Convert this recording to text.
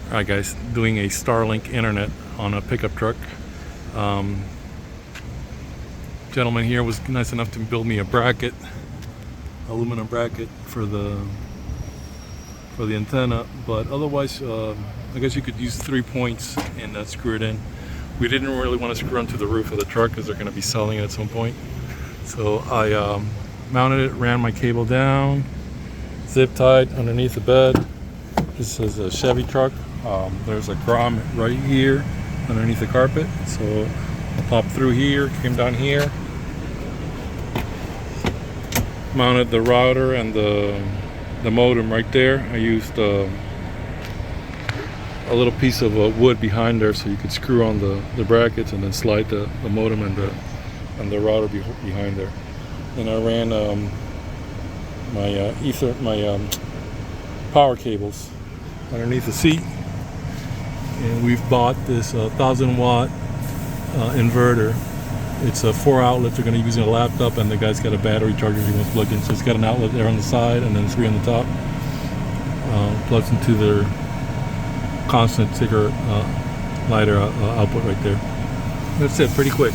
Alright guys, doing a Starlink internet on a pickup truck. Gentleman here was nice enough to build me a bracket, aluminum bracket for the antenna, but otherwise I guess you could use 3 points and screw it in. We didn't really want to screw onto the roof of the truck because they're going to be selling it at some point. So I mounted it, ran my cable down, zip tied underneath the bed. This is a Chevy truck. There's a grommet right here underneath the carpet. So I popped through here, came down here, mounted the router and the modem right there. I used a little piece of wood behind there so you could screw on the brackets and then slide the modem and the router behind there. Then I ran my power cables underneath the seat, and we've bought this 1,000-watt inverter. It's 4 outlets. They're going to be using a laptop, and the guy's got a battery charger he wants plugged in. So it's got an outlet there on the side and then 3 on the top. Plugs into their constant cigarette lighter output right there. That's it, pretty quick.